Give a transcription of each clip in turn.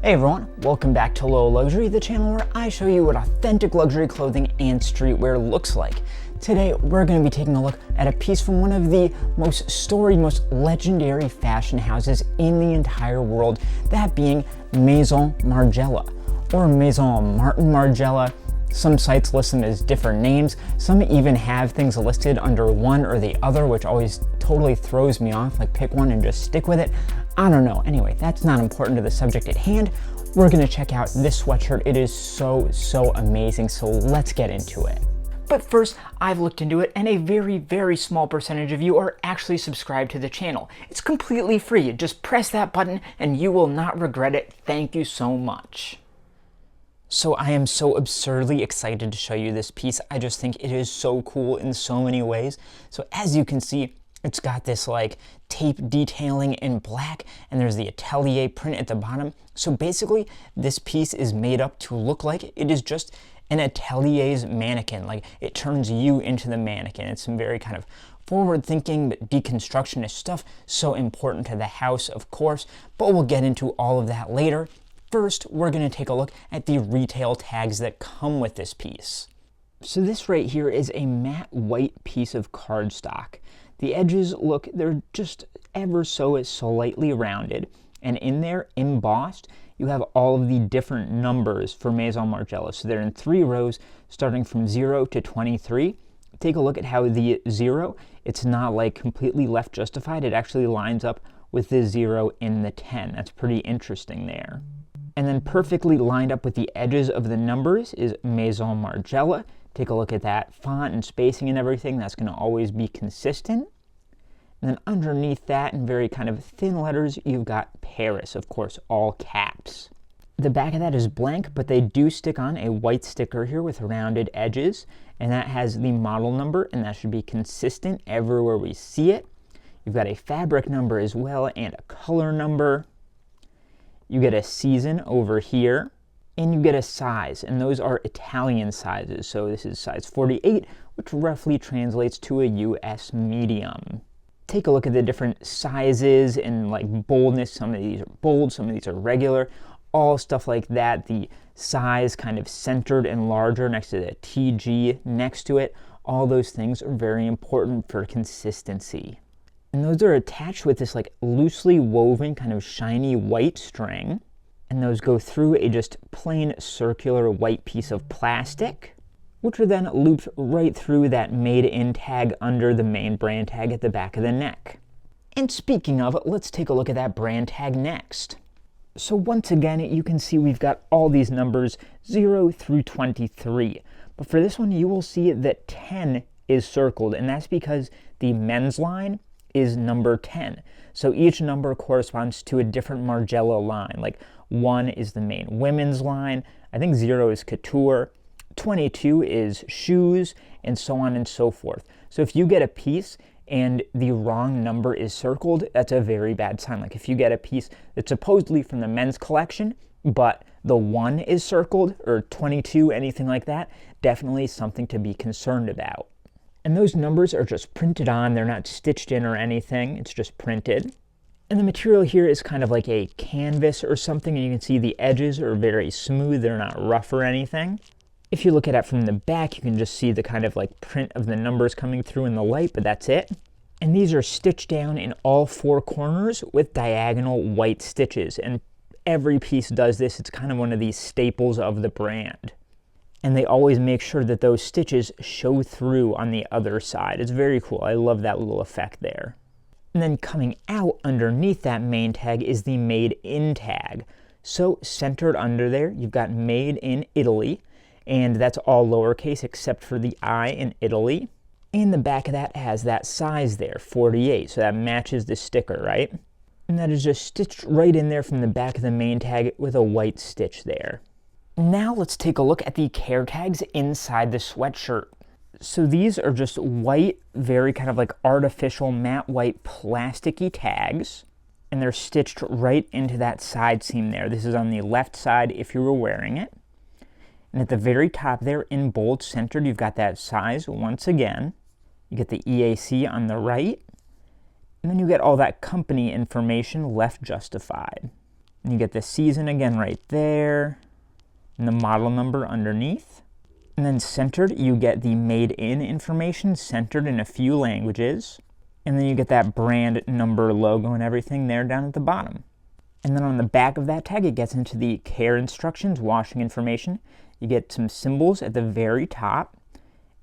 Hey everyone, welcome back to Low Luxury, the channel where I show you what authentic luxury clothing and streetwear looks like. Today, we're going to be taking a look at a piece from one of the most storied, most legendary fashion houses in the entire world, that being Maison Margiela, or Maison Martin Margiela. Some sites list them as different names. Some even have things listed under one or the other, which always totally throws me off. Like, pick one and just stick with it. I don't know. Anyway, that's not important to the subject at hand. We're gonna check out this sweatshirt. It is so amazing, so let's get into it. But first, I've looked into it, and a very small percentage of you are actually subscribed to the channel. It's completely free. Just press that button and you will not regret it. Thank you so much. So I am so absurdly excited to show you this piece. I just think it is so cool in so many ways. So as you can see, it's got this like tape detailing in black, and there's the atelier print at the bottom. So basically, this piece is made up to look like it is just an atelier's mannequin. Like, it turns you into the mannequin. It's some very kind of forward-thinking but deconstructionist stuff, so important to the house, of course, but we'll get into all of that later. First, we're going to take a look at the retail tags that come with this piece. So this right here is a matte white piece of cardstock. The edges, look, they're just ever so slightly rounded, and in there, embossed, you have all of the different numbers for Maison Margiela. So they're in 3 rows, starting from 0 to 23. Take a look at how the 0, it's not like completely left justified. It actually lines up with the 0 in the 10. That's pretty interesting there. And then perfectly lined up with the edges of the numbers is Maison Margiela. Take a look at that font and spacing and everything. That's going to always be consistent. And then underneath that, in very kind of thin letters, you've got Paris, of course, all caps. The back of that is blank, but they do stick on a white sticker here with rounded edges, and that has the model number, and that should be consistent everywhere we see it. You've got a fabric number as well, and a color number. You get a season over here, and you get a size, and those are Italian sizes. So this is size 48, which roughly translates to a US medium. Take a look at the different sizes and like boldness. Some of these are bold, some of these are regular, all stuff like that. The size kind of centered and larger next to the TG next to it. All those things are very important for consistency. And those are attached with this like loosely woven kind of shiny white string. And those go through a just plain circular white piece of plastic, which are then looped right through that made in tag under the main brand tag at the back of the neck. And speaking of, let's take a look at that brand tag next. So once again, you can see we've got all these numbers 0 through 23. But for this one, you will see that 10 is circled, and that's because the men's line is number 10. So each number corresponds to a different Margiela line. Like 1 is the main women's line, I think 0 is couture, 22 is shoes, and so on and so forth. So if you get a piece and the wrong number is circled, that's a very bad sign. Like if you get a piece that's supposedly from the men's collection, but the 1 is circled, or 22, anything like that, definitely something to be concerned about. And those numbers are just printed on, they're not stitched in or anything, it's just printed. And the material here is kind of like a canvas or something, and you can see the edges are very smooth, they're not rough or anything. If you look at it from the back, you can just see the kind of like print of the numbers coming through in the light, but that's it. And these are stitched down in all 4 corners with diagonal white stitches, and every piece does this. It's kind of one of these staples of the brand. And they always make sure that those stitches show through on the other side. It's very cool. I love that little effect there. And then coming out underneath that main tag is the Made In tag. So centered under there, you've got Made in Italy, and that's all lowercase except for the I in Italy. And the back of that has that size there, 48, so that matches the sticker, right? And that is just stitched right in there from the back of the main tag with a white stitch there. Now let's take a look at the care tags inside the sweatshirt. So these are just white, very kind of like artificial matte white plasticky tags, and they're stitched right into that side seam there. This is on the left side if you were wearing it. And at the very top there, in bold centered, you've got that size once again. You get the EAC on the right, and then you get all that company information left justified. And you get the season again right there, and the model number underneath. And then centered, you get the made in information, centered in a few languages. And then you get that brand number logo and everything there down at the bottom. And then on the back of that tag, it gets into the care instructions, washing information. You get some symbols at the very top.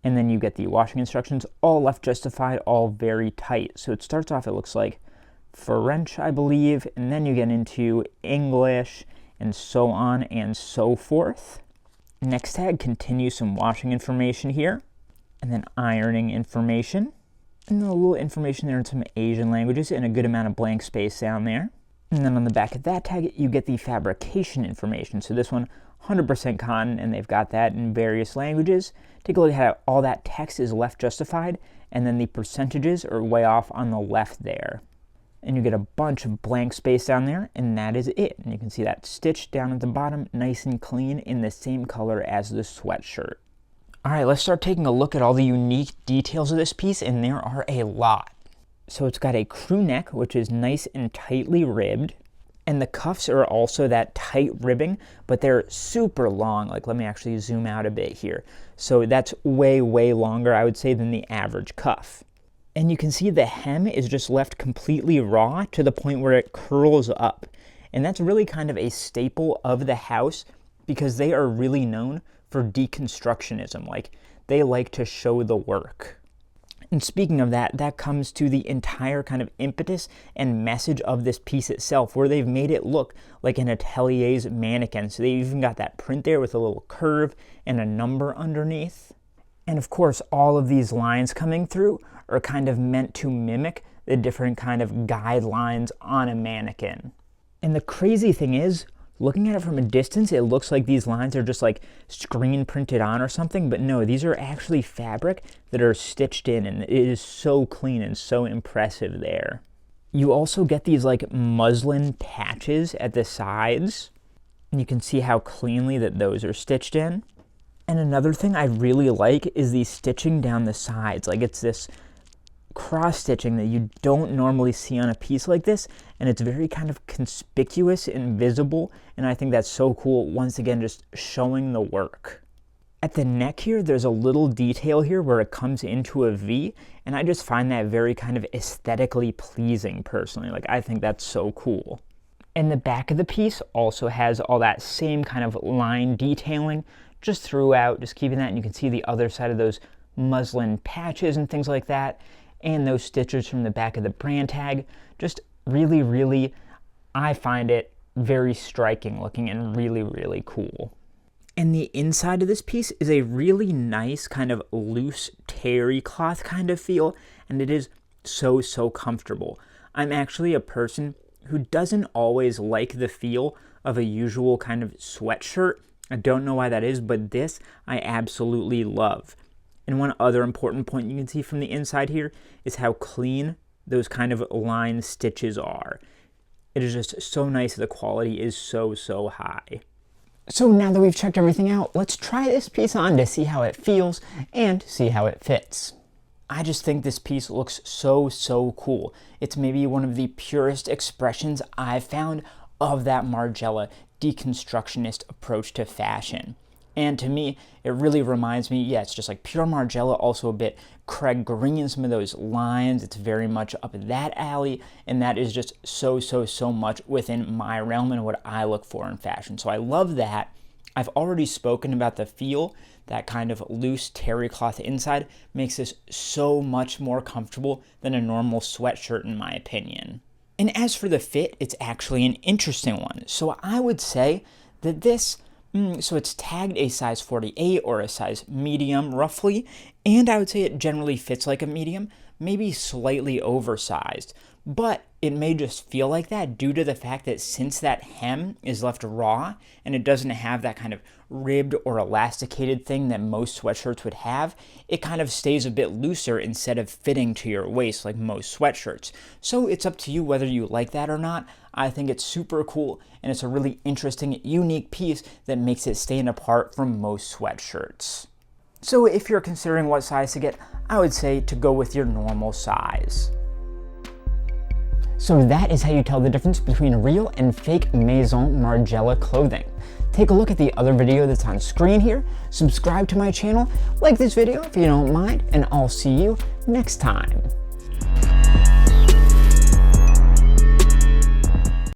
And then you get the washing instructions, all left justified, all very tight. So it starts off, it looks like French, I believe, and then you get into English and so on and so forth. Next tag continues some washing information here, and then ironing information, and then a little information there in some Asian languages and a good amount of blank space down there. And then on the back of that tag, you get the fabrication information. So this one, 100% cotton, and they've got that in various languages. Take a look at how all that text is left justified, and then the percentages are way off on the left there. And you get a bunch of blank space down there, and that is it. And you can see that stitch down at the bottom, nice and clean, in the same color as the sweatshirt. All right, let's start taking a look at all the unique details of this piece, and there are a lot. So it's got a crew neck, which is nice and tightly ribbed, and the cuffs are also that tight ribbing, but they're super long. Like, let me actually zoom out a bit here. So that's way, way longer, I would say, than the average cuff. And you can see the hem is just left completely raw to the point where it curls up. And that's really kind of a staple of the house because they are really known for deconstructionism. Like, they like to show the work. And speaking of that, that comes to the entire kind of impetus and message of this piece itself, where they've made it look like an atelier's mannequin. So they even got that print there with a little curve and a number underneath. And of course, all of these lines coming through are kind of meant to mimic the different kind of guidelines on a mannequin. And the crazy thing is, looking at it from a distance, it looks like these lines are just like screen printed on or something, but no, these are actually fabric that are stitched in, and it is so clean and so impressive there. You also get these like muslin patches at the sides, and you can see how cleanly that those are stitched in. And another thing I really like is the stitching down the sides. Like, it's this cross stitching that you don't normally see on a piece like this, and it's very kind of conspicuous and visible, and I think that's so cool. Once again, just showing the work. At the neck here, there's a little detail here where it comes into a V, and I just find that very kind of aesthetically pleasing personally. Like, I think that's so cool. And the back of the piece also has all that same kind of line detailing just throughout, just keeping that, and you can see the other side of those muslin patches and things like that, and those stitches from the back of the brand tag. Just really, really, I find it very striking looking and really, really cool. And the inside of this piece is a really nice kind of loose terry cloth kind of feel, and it is so, so comfortable. I'm actually a person who doesn't always like the feel of a usual kind of sweatshirt. I don't know why that is, but this I absolutely love. And one other important point you can see from the inside here is how clean those kind of line stitches are. It is just so nice. The quality is so, so high. So now that we've checked everything out, let's try this piece on to see how it feels and see how it fits. I just think this piece looks so, so cool. It's maybe one of the purest expressions I've found of that Margiela deconstructionist approach to fashion. And to me, it really reminds me, yeah, it's just like pure Margiela, also a bit Craig Green, some of those lines. It's very much up that alley, and that is just so, so, so much within my realm and what I look for in fashion. So I love that. I've already spoken about the feel. That kind of loose terry cloth inside makes this so much more comfortable than a normal sweatshirt, in my opinion. And as for the fit, it's actually an interesting one. So I would say that this, so it's tagged a size 48 or a size medium roughly, and I would say it generally fits like a medium, maybe slightly oversized, but it may just feel like that due to the fact that since that hem is left raw and it doesn't have that kind of ribbed or elasticated thing that most sweatshirts would have, it kind of stays a bit looser instead of fitting to your waist like most sweatshirts. So it's up to you whether you like that or not. I think it's super cool, and it's a really interesting, unique piece that makes it stand apart from most sweatshirts. So if you're considering what size to get, I would say to go with your normal size. So that is how you tell the difference between real and fake Maison Margiela clothing. Take a look at the other video that's on screen here, subscribe to my channel, like this video if you don't mind, and I'll see you next time.